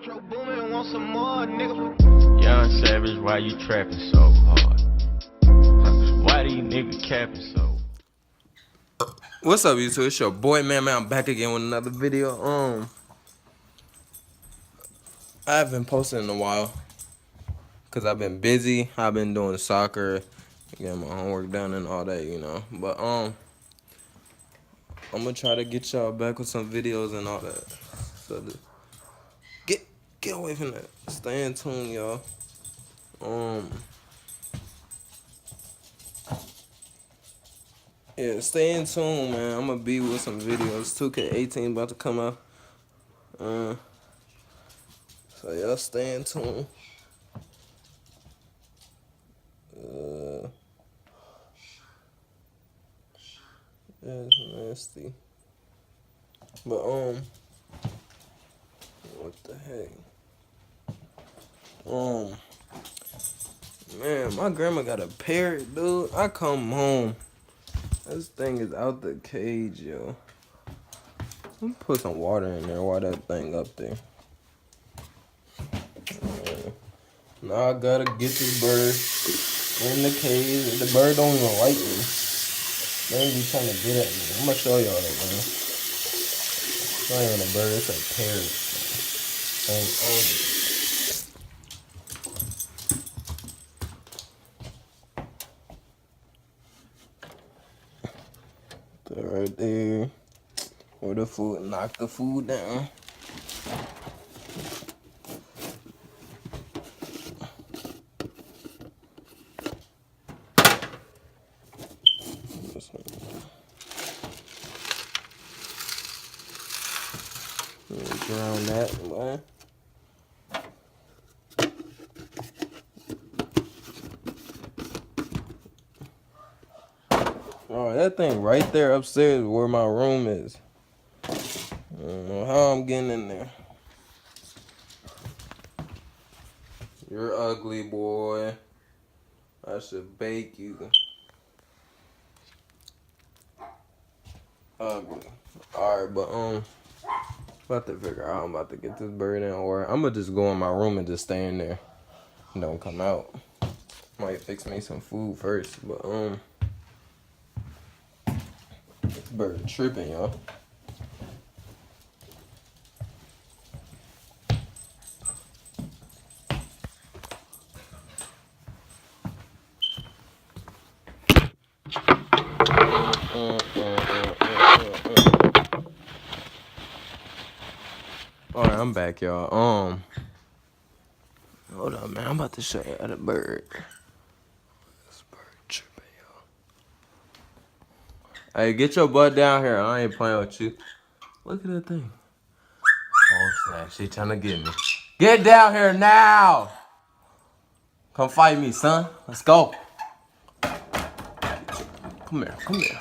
Metro Boomin want some more, nigga. Young Savage, why you trapping so hard? Why these niggas capping so? What's up, YouTube? It's your boy, man. I'm back again with another video. I haven't posted in a while because I've been busy. I've been doing soccer, getting my homework done and all that, you know. But I'm gonna try to get y'all back with some videos and all that. So get away from that. Stay in tune, y'all. Yeah, stay in tune, man. I'm gonna be with some videos. 2K18 about to come out. So y'all stay in tune. That's nasty. But what the heck? Man, my grandma got a parrot, dude. I come home, this thing is out the cage, yo. Let me put some water in there while that thing up there. Now I gotta get this bird in the cage. The bird don't even like me. They ain't be trying to get at me. I'm gonna show y'all that, man. It's not even a bird, it's a parrot. Right there. Where the food, knock the food down. Drown that, boy. Oh, that thing right there upstairs where my room is. I don't know how I'm getting in there. You're ugly, boy. I should bake you. Ugly. Alright, but about to figure out how I'm about to get this bird in, or I'm gonna just go in my room and just stay in there and don't come out. Might fix me some food first, but this bird tripping, y'all. Alright, I'm back, y'all. Hold on, man. I'm about to show you the bird. This bird tripping, y'all. Hey, get your butt down here. I ain't playing with you. Look at that thing. Oh, snap. She trying to get me. Get down here now. Come fight me, son. Let's go. Come here. Come here.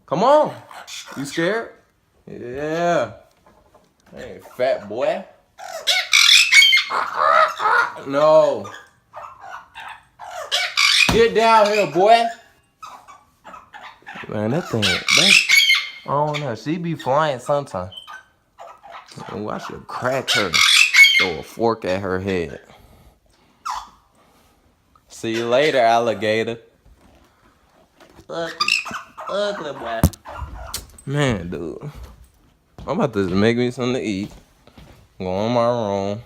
Come on. You scared? Yeah. Hey, fat boy. No. Get down here, boy. Man, that thing, I don't know. She be flying sometimes. Oh, I should crack her. Throw a fork at her head. See you later, alligator. Ugly boy. Man, dude. I'm about to make me something to eat. Go in my room.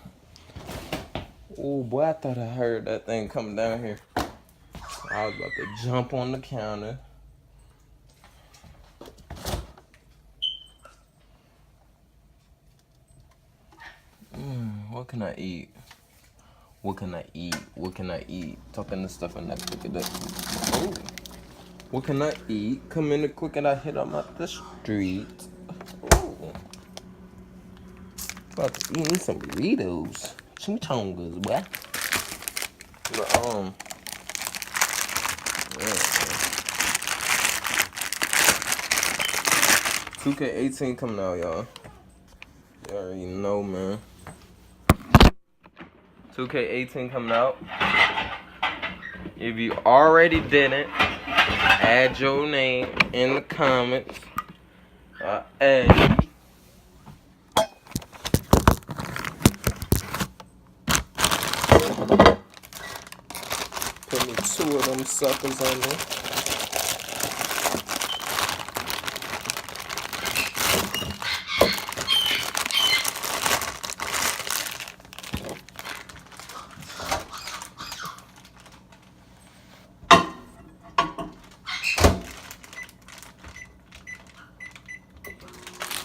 Oh, boy, I thought I heard that thing coming down here. I was about to jump on the counter. What can I eat? What can I eat? What can I eat? Talking this stuff and that quick it up. Oh. What can I eat? Come in the quick and I hit them up the street. Oh. About to eat me some burritos. Chimichangas, boy. But, yeah. 2K18 coming out, y'all. You already know, man. 2K18 coming out. If you already didn't, add your name in the comments. Add 2 of them suckers on there.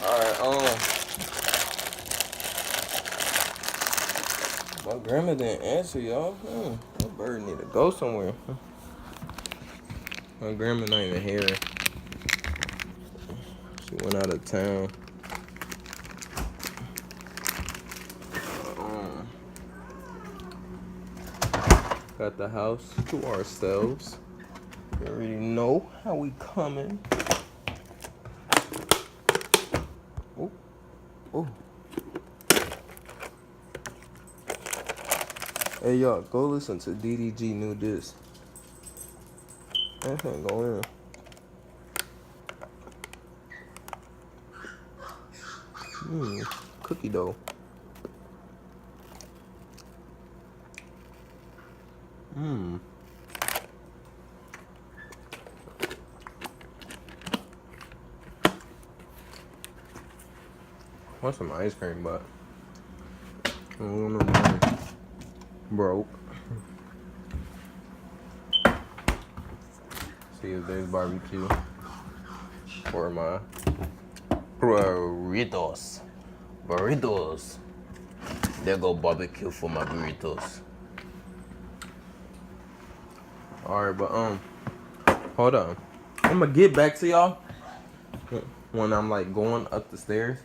Alright, my grandma didn't answer, y'all. That bird need to go somewhere. My grandma not even here. She went out of town. Got the house to ourselves. You already know how we coming. Oh, oh. Hey y'all, go listen to DDG new disc. That thing go in. Cookie dough. Want some ice cream, but I don't know money. Broke. See if there's barbecue for my burritos. Burritos. There go barbecue for my burritos. Alright, but hold on. I'm gonna get back to y'all when I'm like going up the stairs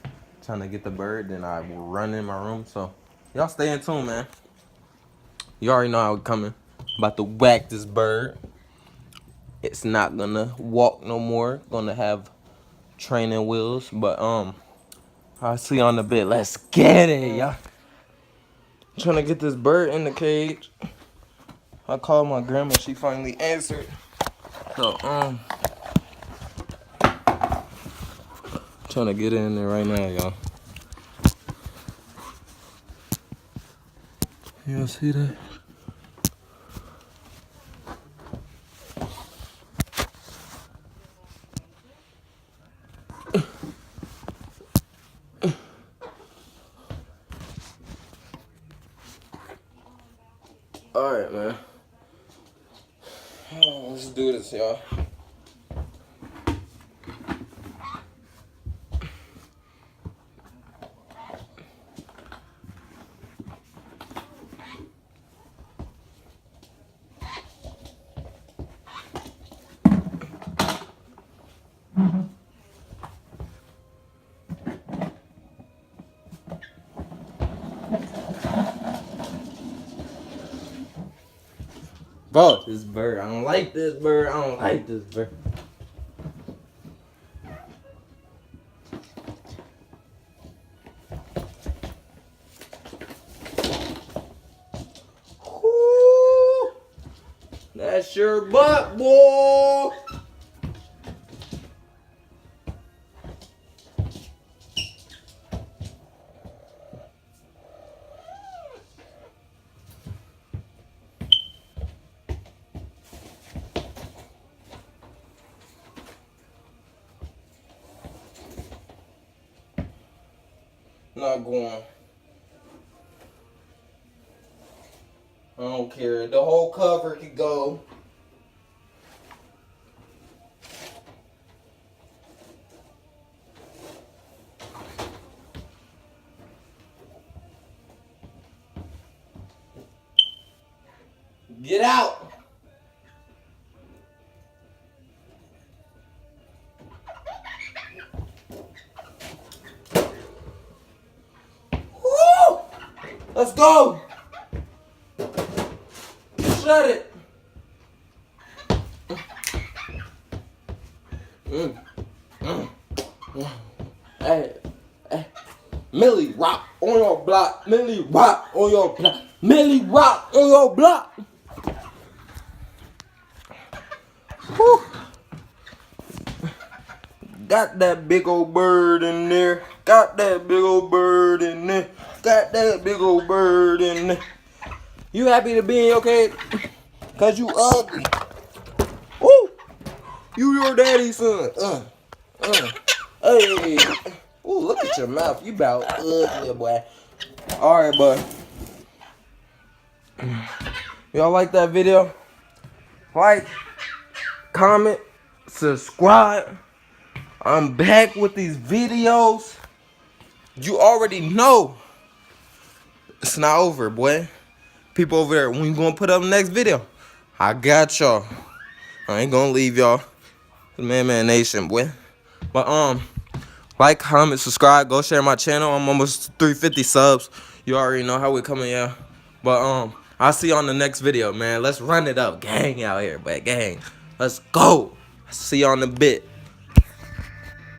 trying to get the bird, then I will run in my room. So y'all stay in tune, man. You already know how it's coming. About to whack this bird. It's not gonna walk no more. Gonna have training wheels. But I'll see you on the bit. Let's get it, y'all. Trying to get this bird in the cage. I called my grandma. She finally answered. So trying to get in there right now, y'all. Y'all see that? Alright, man. Let's do this, y'all. Fuck this bird. I don't like this bird. I don't like this bird. Ooh, that's your butt, boy. Not going. I don't care. The whole cover could go. Get out. Let's go! Shut it! Hey, Millie rock on your block. Millie rock on your block. Millie rock on your block. Woo. Got that big old bird in there. Got that big old bird in there. Got that big old bird in there. You happy to be in your cage? Cause you ugly. Woo! You your daddy's son. Hey. Ooh, look at your mouth. You about ugly, boy. Alright, bud. Y'all like that video? Like, comment, subscribe. I'm back with these videos. You already know it's not over, boy. People over there, when you gonna put up the next video? I got y'all. I ain't gonna leave y'all. Man Nation, boy. But like, comment, subscribe, go share my channel. I'm almost 350 subs. You already know how we coming, yeah. But I'll see you on the next video, man. Let's run it up, gang out here, but gang. Let's go. See you on the bit.